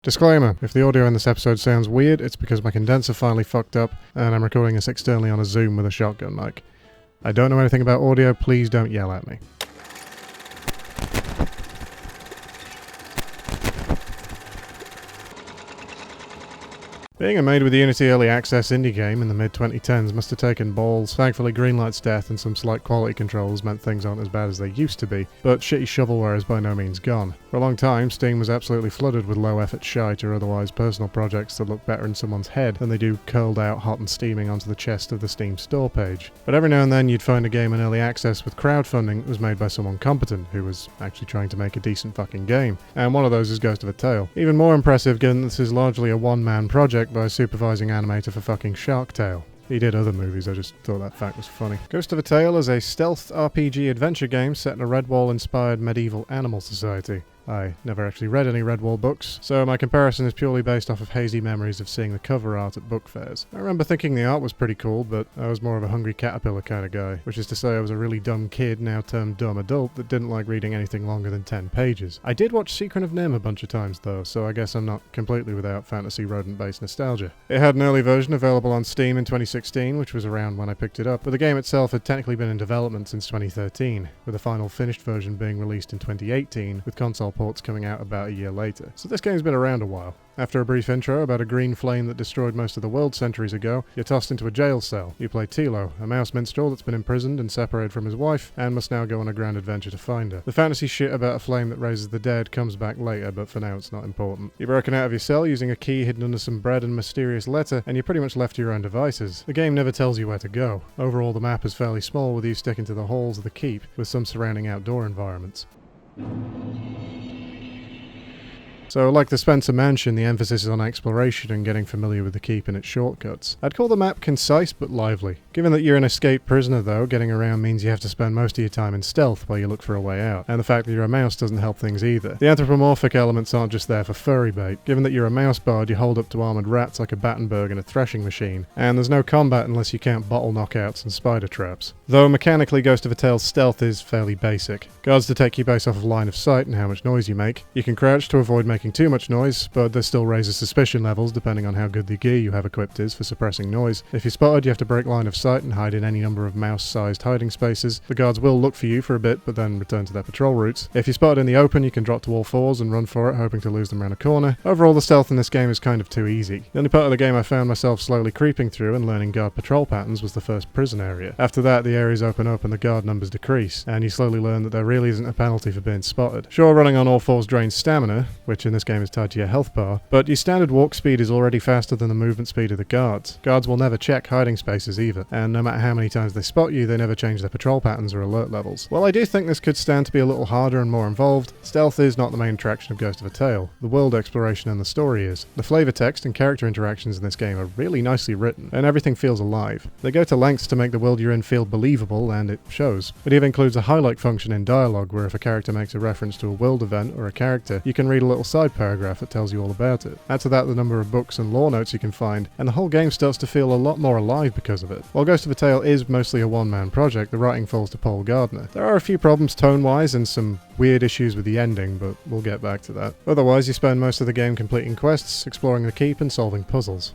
Disclaimer, if the audio in this episode sounds weird, it's because my condenser finally fucked up and I'm recording this externally on a Zoom with a shotgun mic. I don't know anything about audio, please don't yell at me. Being a made with Unity early access indie game in the mid-2010s must have taken balls. Thankfully Greenlight's death and some slight quality controls meant things aren't as bad as they used to be, but shitty shovelware is by no means gone. For a long time, Steam was absolutely flooded with low-effort shite or otherwise personal projects that look better in someone's head than they do curled out hot and steaming onto the chest of the Steam store page. But every now and then you'd find a game in early access with crowdfunding that was made by someone competent who was actually trying to make a decent fucking game, and one of those is Ghost of a Tale. Even more impressive given that this is largely a one-man project by a supervising animator for fucking Shark Tale. He did other movies, I just thought that fact was funny. Ghost of a Tale is a stealth RPG adventure game set in a Redwall-inspired medieval animal society. I never actually read any Redwall books, so my comparison is purely based off of hazy memories of seeing the cover art at book fairs. I remember thinking the art was pretty cool, but I was more of a hungry caterpillar kind of guy, which is to say I was a really dumb kid, now termed dumb adult, that didn't like reading anything longer than 10 pages. I did watch Secret of Nim a bunch of times though, so I guess I'm not completely without fantasy rodent-based nostalgia. It had an early version available on Steam in 2016, which was around when I picked it up, but the game itself had technically been in development since 2013, with the final finished version being released in 2018, with console ports coming out about a year later. So this game's been around a while. After a brief intro about a green flame that destroyed most of the world centuries ago, you're tossed into a jail cell. You play Tilo, a mouse minstrel that's been imprisoned and separated from his wife, and must now go on a grand adventure to find her. The fantasy shit about a flame that raises the dead comes back later, but for now it's not important. You're broken out of your cell using a key hidden under some bread and mysterious letter, and you're pretty much left to your own devices. The game never tells you where to go. Overall, the map is fairly small, with you sticking to the halls of the keep, with some surrounding outdoor environments. So, like the Spencer Mansion, the emphasis is on exploration and getting familiar with the keep and its shortcuts. I'd call the map concise but lively. Given that you're an escaped prisoner though, getting around means you have to spend most of your time in stealth while you look for a way out. And the fact that you're a mouse doesn't help things either. The anthropomorphic elements aren't just there for furry bait. Given that you're a mouse bard, you hold up to armoured rats like a Battenberg in a threshing machine. And there's no combat unless you count bottle knockouts and spider traps. Though mechanically Ghost of a Tale's stealth is fairly basic. Guards detect you based off of line of sight and how much noise you make. You can crouch to avoid making too much noise, but this still raises suspicion levels depending on how good the gear you have equipped is for suppressing noise. If you're spotted, you have to break line of sight and hide in any number of mouse-sized hiding spaces. The guards will look for you for a bit, but then return to their patrol routes. If you're spotted in the open, you can drop to all fours and run for it, hoping to lose them around a corner. Overall, the stealth in this game is kind of too easy. The only part of the game I found myself slowly creeping through and learning guard patrol patterns was the first prison area. After that, the areas open up and the guard numbers decrease, and you slowly learn that there really isn't a penalty for being spotted. Sure, running on all fours drains stamina, which in this game is tied to your health bar, but your standard walk speed is already faster than the movement speed of the guards. Guards will never check hiding spaces either, and no matter how many times they spot you, they never change their patrol patterns or alert levels. While I do think this could stand to be a little harder and more involved, stealth is not the main attraction of Ghost of a Tale. The world exploration and the story is. The flavor text and character interactions in this game are really nicely written, and everything feels alive. They go to lengths to make the world you're in feel believable, and it shows. It even includes a highlight function in dialogue where if a character makes a reference to a world event or a character, you can read a little side paragraph that tells you all about it. Add to that the number of books and lore notes you can find, and the whole game starts to feel a lot more alive because of it. While Ghost of a Tale is mostly a one-man project, the writing falls to Paul Gardner. There are a few problems tone-wise and some weird issues with the ending, but we'll get back to that. Otherwise, you spend most of the game completing quests, exploring the keep, and solving puzzles.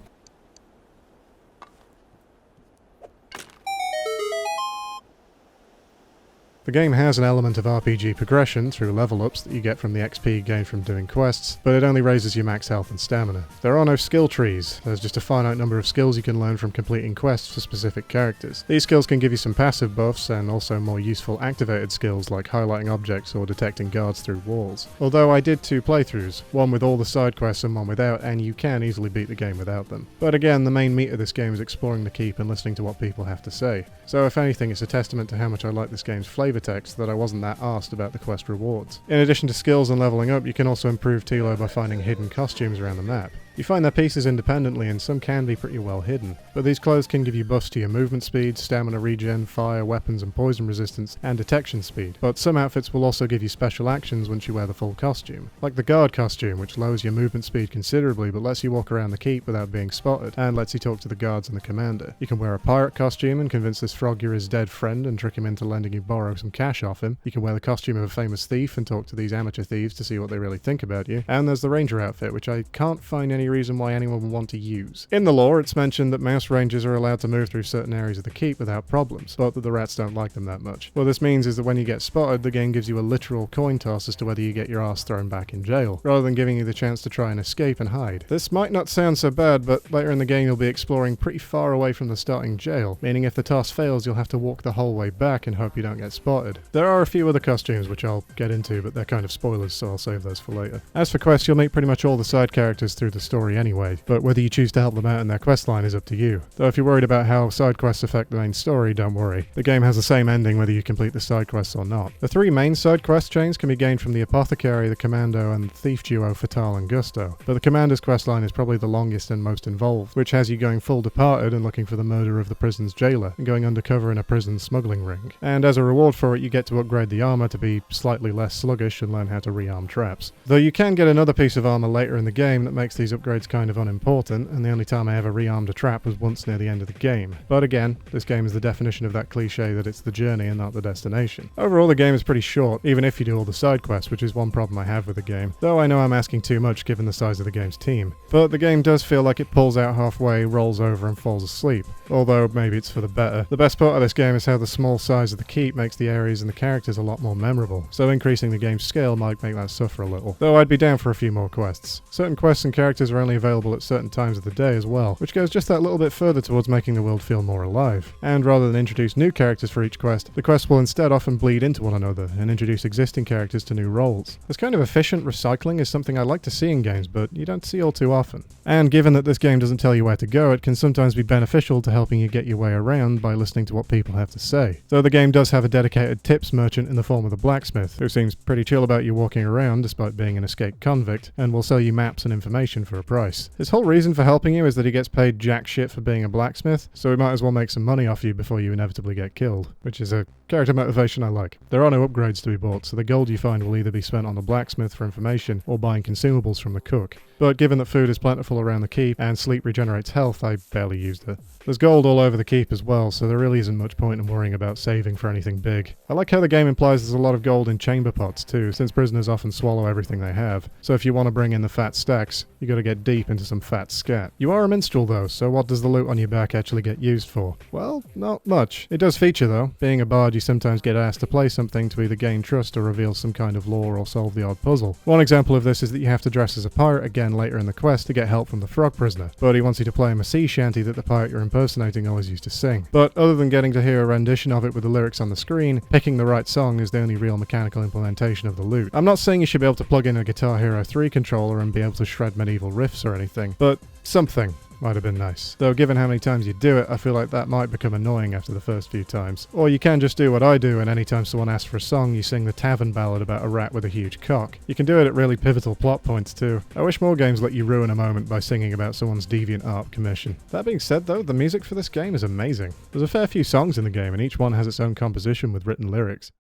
The game has an element of RPG progression through level ups that you get from the XP gained from doing quests, but it only raises your max health and stamina. There are no skill trees, there's just a finite number of skills you can learn from completing quests for specific characters. These skills can give you some passive buffs and also more useful activated skills like highlighting objects or detecting guards through walls. Although I did 2 playthroughs, one with all the side quests and one without, and you can easily beat the game without them. But again, the main meat of this game is exploring the keep and listening to what people have to say. So if anything, it's a testament to how much I like this game's flavor text that I wasn't that arsed about the quest rewards. In addition to skills and leveling up, you can also improve Tilo by finding hidden costumes around the map. You find their pieces independently and some can be pretty well hidden, but these clothes can give you buffs to your movement speed, stamina regen, fire, weapons and poison resistance, and detection speed. But some outfits will also give you special actions once you wear the full costume, like the guard costume, which lowers your movement speed considerably but lets you walk around the keep without being spotted, and lets you talk to the guards and the commander. You can wear a pirate costume and convince this frog you're his dead friend and trick him into letting you borrow some cash off him. You can wear the costume of a famous thief and talk to these amateur thieves to see what they really think about you. And there's the ranger outfit, which I can't find any reason why anyone would want to use. In the lore, it's mentioned that mouse rangers are allowed to move through certain areas of the keep without problems, but that the rats don't like them that much. What this means is that when you get spotted, the game gives you a literal coin toss as to whether you get your ass thrown back in jail, rather than giving you the chance to try and escape and hide. This might not sound so bad, but later in the game you'll be exploring pretty far away from the starting jail, meaning if the toss fails you'll have to walk the whole way back and hope you don't get spotted. There are a few other costumes which I'll get into, but they're kind of spoilers, so I'll save those for later. As for quests, you'll meet pretty much all the side characters through the story anyway, but whether you choose to help them out in their quest line is up to you. Though if you're worried about how side quests affect the main story, don't worry. The game has the same ending whether you complete the side quests or not. The three main side quest chains can be gained from the Apothecary, the Commando, and thief duo Fatal and Gusto, but the Commander's quest line is probably the longest and most involved, which has you going full Departed and looking for the murder of the prison's jailer, and going undercover in a prison smuggling ring. And as a reward for it, you get to upgrade the armor to be slightly less sluggish and learn how to rearm traps. Though you can get another piece of armor later in the game that makes these upgrades kind of unimportant, and the only time I ever rearmed a trap was once near the end of the game. But again, this game is the definition of that cliche that it's the journey and not the destination. Overall, the game is pretty short, even if you do all the side quests, which is one problem I have with the game, though I know I'm asking too much given the size of the game's team. But the game does feel like it pulls out halfway, rolls over and falls asleep, although maybe it's for the better. The best part of this game is how the small size of the keep makes the areas and the characters a lot more memorable, so increasing the game's scale might make that suffer a little, though I'd be down for a few more quests. Certain quests and characters are only available at certain times of the day as well, which goes just that little bit further towards making the world feel more alive. And rather than introduce new characters for each quest, the quests will instead often bleed into one another and introduce existing characters to new roles. This kind of efficient recycling is something I like to see in games, but you don't see all too often. And given that this game doesn't tell you where to go, it can sometimes be beneficial to helping you get your way around by listening to what people have to say. Though the game does have a dedicated tips merchant in the form of the blacksmith, who seems pretty chill about you walking around despite being an escaped convict, and will sell you maps and information for a price. His whole reason for helping you is that he gets paid jack shit for being a blacksmith, so he might as well make some money off you before you inevitably get killed, which is a character motivation I like. There are no upgrades to be bought, so the gold you find will either be spent on the blacksmith for information or buying consumables from the cook. But given that food is plentiful around the keep and sleep regenerates health, I barely used it. There's gold all over the keep as well, so there really isn't much point in worrying about saving for anything big. I like how the game implies there's a lot of gold in chamber pots too, since prisoners often swallow everything they have. So if you want to bring in the fat stacks, you gotta get deep into some fat scat. You are a minstrel though, so what does the loot on your back actually get used for? Well, not much. It does feature though. Being a bard, you sometimes get asked to play something to either gain trust or reveal some kind of lore or solve the odd puzzle. One example of this is that you have to dress as a pirate again later in the quest to get help from the frog prisoner, but he wants you to play him a sea shanty that the pirate you're impersonating always used to sing. But other than getting to hear a rendition of it with the lyrics on the screen, picking the right song is the only real mechanical implementation of the loot. I'm not saying you should be able to plug in a Guitar Hero 3 controller and be able to shred medieval riffs or anything, but something might have been nice. Though given how many times you do it, I feel like that might become annoying after the first few times. Or you can just do what I do, and anytime someone asks for a song, you sing the tavern ballad about a rat with a huge cock. You can do it at really pivotal plot points too. I wish more games let you ruin a moment by singing about someone's deviant art commission. That being said though, the music for this game is amazing. There's a fair few songs in the game, and each one has its own composition with written lyrics.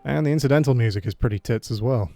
And the incidental music is pretty tits as well.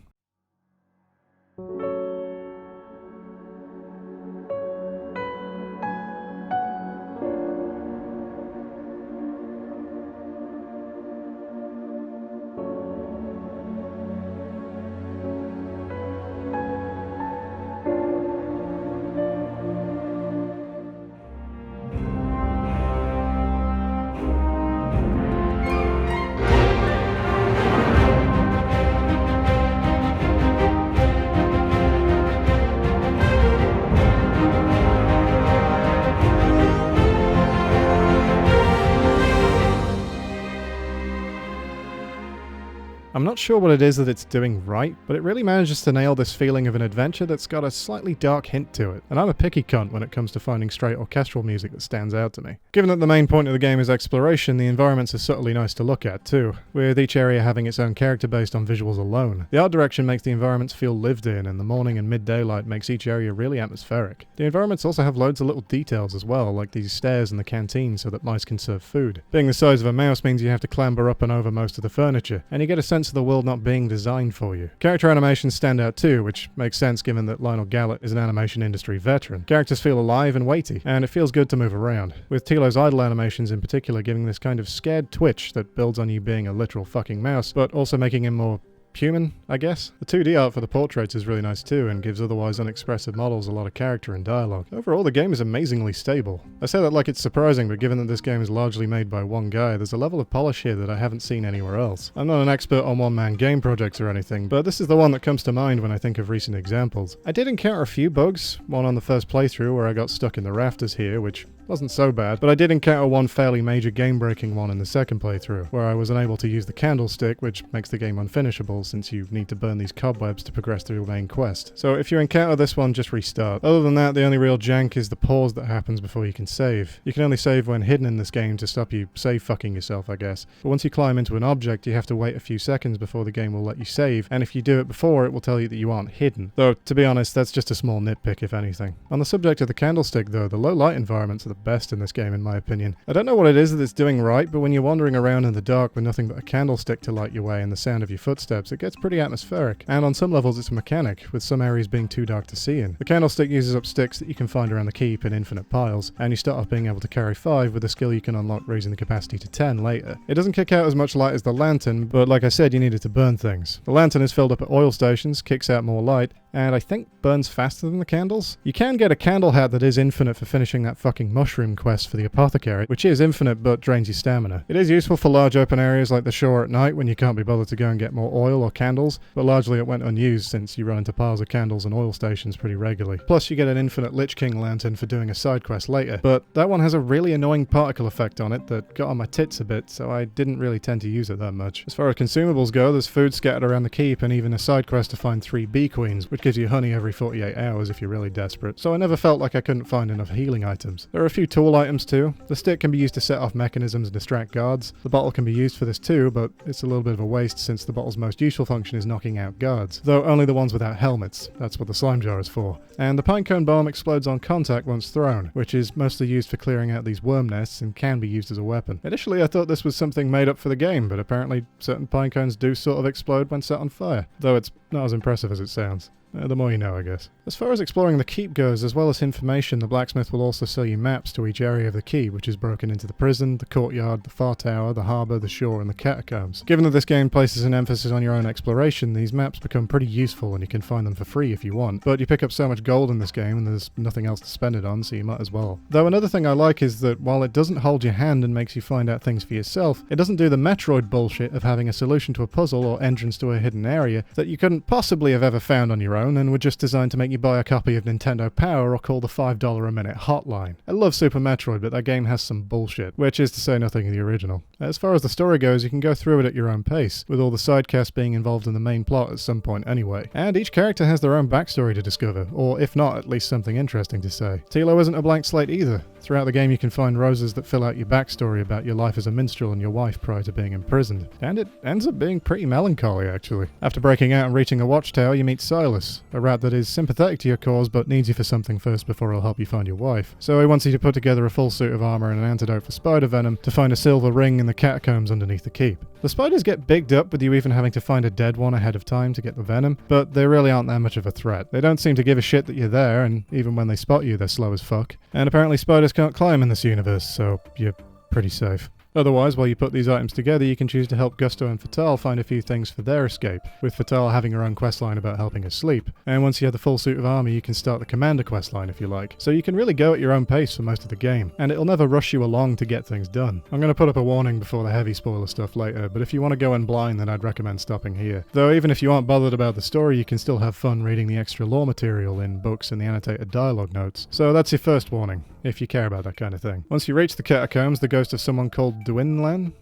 I'm not sure what it is that it's doing right, but it really manages to nail this feeling of an adventure that's got a slightly dark hint to it, and I'm a picky cunt when it comes to finding straight orchestral music that stands out to me. Given that the main point of the game is exploration, the environments are subtly nice to look at too, with each area having its own character based on visuals alone. The art direction makes the environments feel lived in, and the morning and mid-daylight makes each area really atmospheric. The environments also have loads of little details as well, like these stairs in the canteen so that mice can serve food. Being the size of a mouse means you have to clamber up and over most of the furniture, and you get a sense of the world not being designed for you. Character animations stand out too, which makes sense given that Lionel Gallat is an animation industry veteran. Characters feel alive and weighty, and it feels good to move around, with Tilo's idle animations in particular giving this kind of scared twitch that builds on you being a literal fucking mouse, but also making him more human, I guess. The 2D art for the portraits is really nice too, and gives otherwise unexpressive models a lot of character and dialogue. Overall, the game is amazingly stable. I say that like it's surprising, but given that this game is largely made by one guy, there's a level of polish here that I haven't seen anywhere else. I'm not an expert on one-man game projects or anything, but this is the one that comes to mind when I think of recent examples. I did encounter a few bugs, one on the first playthrough where I got stuck in the rafters here, which wasn't so bad, but I did encounter one fairly major game-breaking one in the second playthrough, where I was unable to use the candlestick, which makes the game unfinishable since you need to burn these cobwebs to progress through the main quest. So if you encounter this one, just restart. Other than that, the only real jank is the pause that happens before you can save. You can only save when hidden in this game to stop you save fucking yourself, I guess. But once you climb into an object, you have to wait a few seconds before the game will let you save, and if you do it before, it will tell you that you aren't hidden. Though, to be honest, that's just a small nitpick if anything. On the subject of the candlestick though, the low light environments are the best in this game in my opinion. I don't know what it is that it's doing right, but when you're wandering around in the dark with nothing but a candlestick to light your way and the sound of your footsteps, it gets pretty atmospheric. And on some levels it's a mechanic, with some areas being too dark to see in. The candlestick uses up sticks that you can find around the keep in infinite piles, and you start off being able to carry 5 with a skill you can unlock raising the capacity to 10 later. It doesn't kick out as much light as the lantern, but like I said, you need it to burn things. The lantern is filled up at oil stations, kicks out more light, and I think burns faster than the candles. You can get a candle hat that is infinite for finishing that fucking mushroom quest for the apothecary, which is infinite but drains your stamina. It is useful for large open areas like the shore at night when you can't be bothered to go and get more oil or candles, but largely it went unused since you run into piles of candles and oil stations pretty regularly. Plus you get an infinite Lich King lantern for doing a side quest later, but that one has a really annoying particle effect on it that got on my tits a bit, so I didn't really tend to use it that much. As far as consumables go, there's food scattered around the keep and even a side quest to find 3 bee queens, which gives you honey every 48 hours if you're really desperate, so I never felt like I couldn't find enough healing items. There are a few tool items too. The stick can be used to set off mechanisms and distract guards. The bottle can be used for this too, but it's a little bit of a waste since the bottle's most useful function is knocking out guards, though only the ones without helmets. That's what the slime jar is for. And the pinecone bomb explodes on contact once thrown, which is mostly used for clearing out these worm nests and can be used as a weapon. Initially I thought this was something made up for the game, but apparently certain pinecones do sort of explode when set on fire, though it's not as impressive as it sounds. The more you know, I guess. As far as exploring the keep goes, as well as information, the blacksmith will also sell you maps to each area of the keep, which is broken into the prison, the courtyard, the far tower, the harbour, the shore, and the catacombs. Given that this game places an emphasis on your own exploration, these maps become pretty useful and you can find them for free if you want, but you pick up so much gold in this game and there's nothing else to spend it on, so you might as well. Though another thing I like is that while it doesn't hold your hand and makes you find out things for yourself, it doesn't do the Metroid bullshit of having a solution to a puzzle or entrance to a hidden area that you couldn't possibly have ever found on your own and would just design to make you buy a copy of Nintendo Power or call the $5 a minute hotline. I love Super Metroid, but that game has some bullshit, which is to say nothing of the original. As far as the story goes, you can go through it at your own pace, with all the sidecasts being involved in the main plot at some point anyway. And each character has their own backstory to discover, or if not, at least something interesting to say. Tilo isn't a blank slate either. Throughout the game you can find roses that fill out your backstory about your life as a minstrel and your wife prior to being imprisoned. And it ends up being pretty melancholy, actually. After breaking out and reaching a watchtower, you meet Silas, a rat that is sympathetic to your cause but needs you for something first before he'll help you find your wife. So he wants you to put together a full suit of armor and an antidote for spider venom to find a silver ring in the catacombs underneath the keep. The spiders get bigged up with you even having to find a dead one ahead of time to get the venom, but they really aren't that much of a threat. They don't seem to give a shit that you're there, and even when they spot you, they're slow as fuck. And apparently spiders can't climb in this universe, so you're pretty safe. Otherwise, while you put these items together, you can choose to help Gusto and Fatale find a few things for their escape, with Fatale having her own questline about helping her sleep. And once you have the full suit of armor, you can start the Commander questline if you like. So you can really go at your own pace for most of the game, and it'll never rush you along to get things done. I'm going to put up a warning before the heavy spoiler stuff later, but if you want to go in blind, then I'd recommend stopping here. Though even if you aren't bothered about the story, you can still have fun reading the extra lore material in books and the annotated dialogue notes. So that's your first warning, if you care about that kind of thing. Once you reach the catacombs, the ghost of someone called Dwinlan?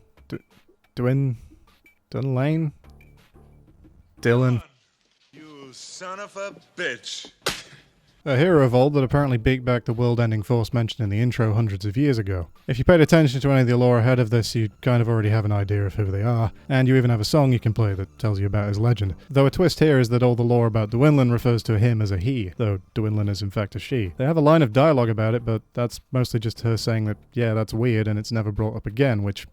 Dunlane? Dylan. You son of a bitch. A hero of old that apparently beat back the world-ending force mentioned in the intro hundreds of years ago. If you paid attention to any of the lore ahead of this, you kind of already have an idea of who they are, and you even have a song you can play that tells you about his legend. Though a twist here is that all the lore about Dwinlan refers to him as a he, though Dwinlan is in fact a she. They have a line of dialogue about it, but that's mostly just her saying that, yeah, that's weird, and it's never brought up again, which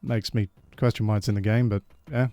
makes me question why it's in the game, but yeah,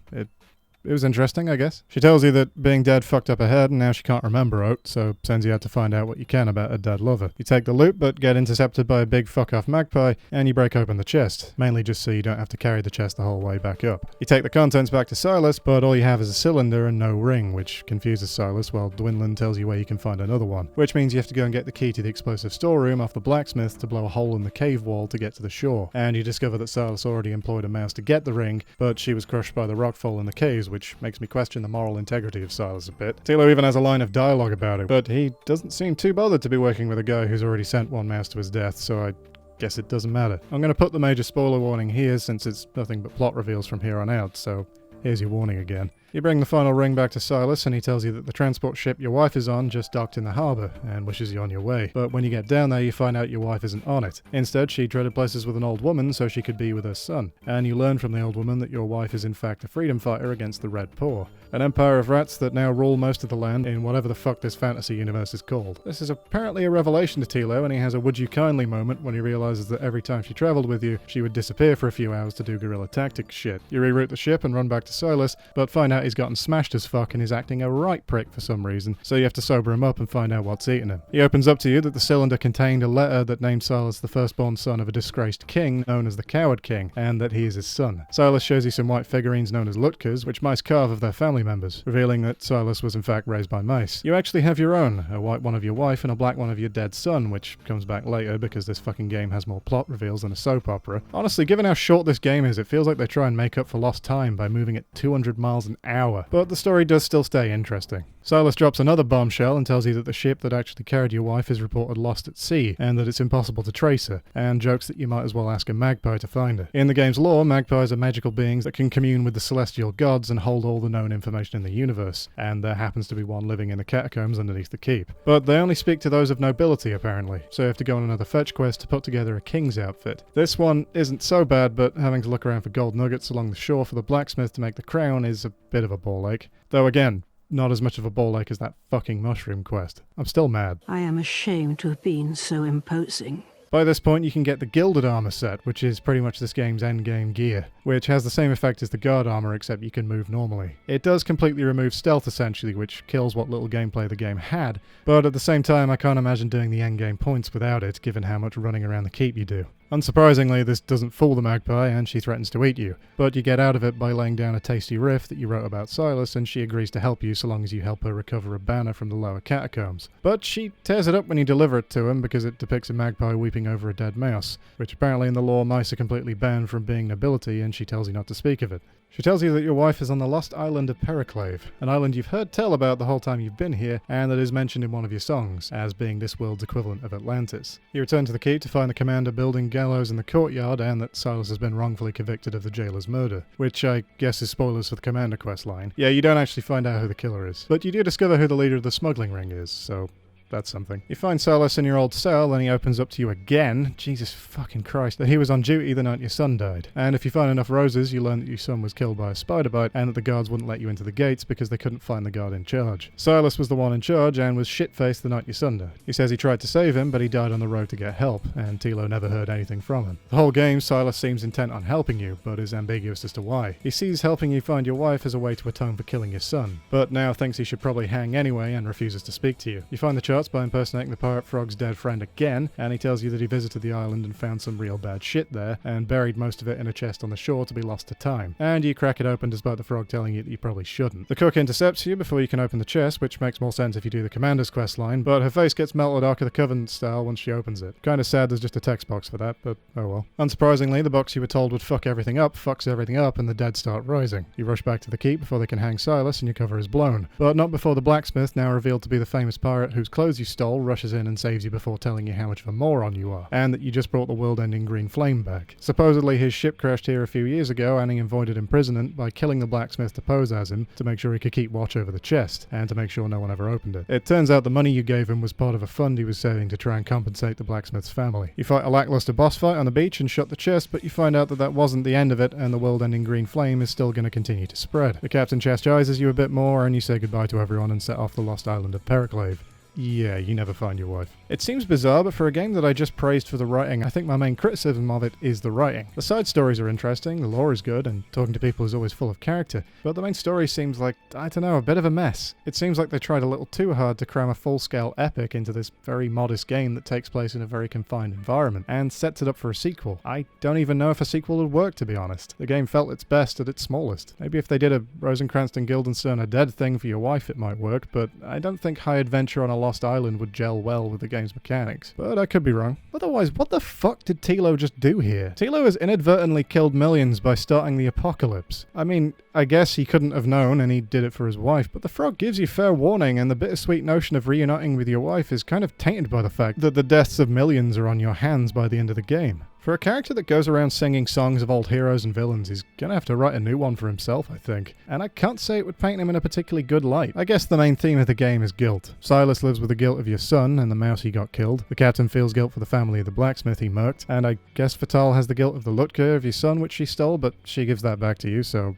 it was interesting, I guess. She tells you that being dead fucked up her head and now she can't remember out, so sends you out to find out what you can about her dead lover. You take the loot, but get intercepted by a big fuck-off magpie, and you break open the chest, mainly just so you don't have to carry the chest the whole way back up. You take the contents back to Silas, but all you have is a cylinder and no ring, which confuses Silas, while Dwinlan tells you where you can find another one. Which means you have to go and get the key to the explosive storeroom off the blacksmith to blow a hole in the cave wall to get to the shore. And you discover that Silas already employed a mouse to get the ring, but she was crushed by the rockfall in the caves, which makes me question the moral integrity of Silas a bit. Tilo even has a line of dialogue about it, but he doesn't seem too bothered to be working with a guy who's already sent one mouse to his death, so I guess it doesn't matter. I'm going to put the major spoiler warning here since it's nothing but plot reveals from here on out, so here's your warning again. You bring the final ring back to Silas and he tells you that the transport ship your wife is on just docked in the harbour and wishes you on your way. But when you get down there you find out your wife isn't on it. Instead she traded places with an old woman so she could be with her son. And you learn from the old woman that your wife is in fact a freedom fighter against the Red Paw. An empire of rats that now rule most of the land in whatever the fuck this fantasy universe is called. This is apparently a revelation to Tilo, and he has a would you kindly moment when he realises that every time she travelled with you, she would disappear for a few hours to do guerrilla tactics shit. You reroute the ship and run back to Silas, but find out he's gotten smashed as fuck and is acting a right prick for some reason, so you have to sober him up and find out what's eating him. He opens up to you that the cylinder contained a letter that named Silas the firstborn son of a disgraced king known as the Coward King, and that he is his son. Silas shows you some white figurines known as Lutkas, which mice carve of their family members, revealing that Silas was in fact raised by mice. You actually have your own, a white one of your wife and a black one of your dead son, which comes back later because this fucking game has more plot reveals than a soap opera. Honestly, given how short this game is, it feels like they try and make up for lost time by moving at 200 miles an hour. But the story does still stay interesting. Silas drops another bombshell and tells you that the ship that actually carried your wife is reported lost at sea, and that it's impossible to trace her, and jokes that you might as well ask a magpie to find her. In the game's lore, magpies are magical beings that can commune with the celestial gods and hold all the known information in the universe, and there happens to be one living in the catacombs underneath the keep. But they only speak to those of nobility, apparently, so you have to go on another fetch quest to put together a king's outfit. This one isn't so bad, but having to look around for gold nuggets along the shore for the blacksmith to make the crown is a bit of a ball ache. Though again, not as much of a ball ache as that fucking mushroom quest. I'm still mad. I am ashamed to have been so imposing. By this point you can get the Gilded Armor set, which is pretty much this game's endgame gear, which has the same effect as the Guard Armor except you can move normally. It does completely remove stealth essentially, which kills what little gameplay the game had, but at the same time I can't imagine doing the endgame points without it, given how much running around the keep you do. Unsurprisingly, this doesn't fool the magpie and she threatens to eat you, but you get out of it by laying down a tasty riff that you wrote about Silas, and she agrees to help you so long as you help her recover a banner from the lower catacombs. But she tears it up when you deliver it to him because it depicts a magpie weeping over a dead mouse, which apparently in the lore mice are completely banned from being nobility, and she tells you not to speak of it. She tells you that your wife is on the lost island of Periclave, an island you've heard tell about the whole time you've been here, and that is mentioned in one of your songs, as being this world's equivalent of Atlantis. You return to the keep to find the commander building gallows in the courtyard, and that Silas has been wrongfully convicted of the jailer's murder, which I guess is spoilers for the commander quest line. Yeah, you don't actually find out who the killer is, but you do discover who the leader of the smuggling ring is, so that's something. You find Silas in your old cell, and he opens up to you again. Jesus fucking Christ. That he was on duty the night your son died. And if you find enough roses, you learn that your son was killed by a spider bite, and that the guards wouldn't let you into the gates because they couldn't find the guard in charge. Silas was the one in charge and was shit-faced the night your son died. He says he tried to save him, but he died on the road to get help, and Tilo never heard anything from him. The whole game, Silas seems intent on helping you, but is ambiguous as to why. He sees helping you find your wife as a way to atone for killing your son, but now thinks he should probably hang anyway and refuses to speak to you. You find the charts by impersonating the pirate frog's dead friend again, and he tells you that he visited the island and found some real bad shit there, and buried most of it in a chest on the shore to be lost to time. And you crack it open despite the frog telling you that you probably shouldn't. The cook intercepts you before you can open the chest, which makes more sense if you do the commander's quest line, but her face gets melted Ark of the Covenant style once she opens it. Kinda sad there's just a text box for that, but oh well. Unsurprisingly, the box you were told would fuck everything up fucks everything up, and the dead start rising. You rush back to the keep before they can hang Silas, and your cover is blown. But not before the blacksmith, now revealed to be the famous pirate whose clothes you stole, rushes in and saves you before telling you how much of a moron you are, and that you just brought the world-ending green flame back. Supposedly his ship crashed here a few years ago, and he avoided imprisonment by killing the blacksmith to pose as him, to make sure he could keep watch over the chest, and to make sure no one ever opened it. It turns out the money you gave him was part of a fund he was saving to try and compensate the blacksmith's family. You fight a lackluster boss fight on the beach and shut the chest, but you find out that that wasn't the end of it, and the world-ending green flame is still going to continue to spread. The captain chastises you a bit more, and you say goodbye to everyone and set off the lost island of Periclave. Yeah, you never find your wife. It seems bizarre, but for a game that I just praised for the writing, I think my main criticism of it is the writing. The side stories are interesting, the lore is good, and talking to people is always full of character, but the main story seems like, I don't know, a bit of a mess. It seems like they tried a little too hard to cram a full-scale epic into this very modest game that takes place in a very confined environment, and sets it up for a sequel. I don't even know if a sequel would work, to be honest. The game felt its best at its smallest. Maybe if they did a Rosencrantz and Guildenstern are dead thing for your wife it might work, but I don't think High Adventure on a Lost Island would gel well with the game's mechanics. But I could be wrong. Otherwise, what the fuck did Tilo just do here? Tilo has inadvertently killed millions by starting the apocalypse. I mean, I guess he couldn't have known and he did it for his wife, but the frog gives you fair warning, and the bittersweet notion of reuniting with your wife is kind of tainted by the fact that the deaths of millions are on your hands by the end of the game. For a character that goes around singing songs of old heroes and villains, he's gonna have to write a new one for himself, I think. And I can't say it would paint him in a particularly good light. I guess the main theme of the game is guilt. Silas lives with the guilt of your son and the mouse he got killed. The captain feels guilt for the family of the blacksmith he murked. And I guess Fatal has the guilt of the Lutke of your son, which she stole, but she gives that back to you, so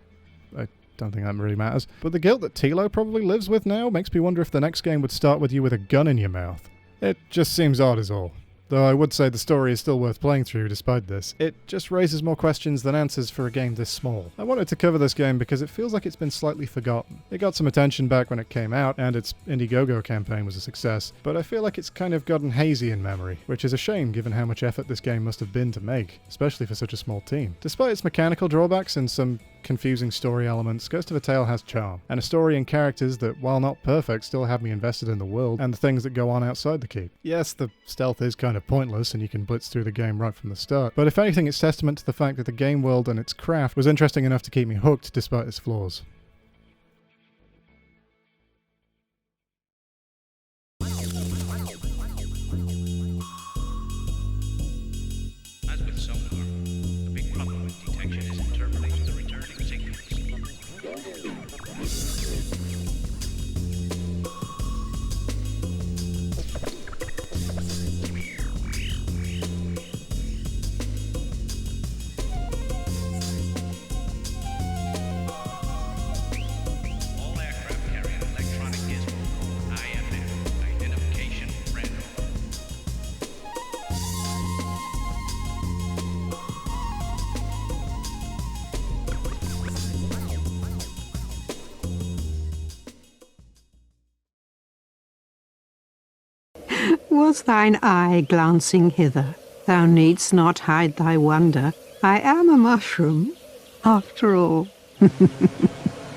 I don't think that really matters. But the guilt that Tilo probably lives with now makes me wonder if the next game would start with you with a gun in your mouth. It just seems odd is all. Though I would say the story is still worth playing through despite this. It just raises more questions than answers for a game this small. I wanted to cover this game because it feels like it's been slightly forgotten. It got some attention back when it came out, and its Indiegogo campaign was a success, but I feel like it's kind of gotten hazy in memory, which is a shame given how much effort this game must have been to make, especially for such a small team. Despite its mechanical drawbacks and some confusing story elements, Ghost of a Tale has charm, and a story and characters that, while not perfect, still have me invested in the world and the things that go on outside the keep. Yes, the stealth is kind of pointless and you can blitz through the game right from the start, but if anything it's testament to the fact that the game world and its craft was interesting enough to keep me hooked despite its flaws. As with sonar, the big problem with detection is interpolating the returning signals. All aircraft carry an electronic gizmo called IFM, Identification Random. Was thine eye glancing hither? Thou needst not hide thy wonder. I am a mushroom, after all.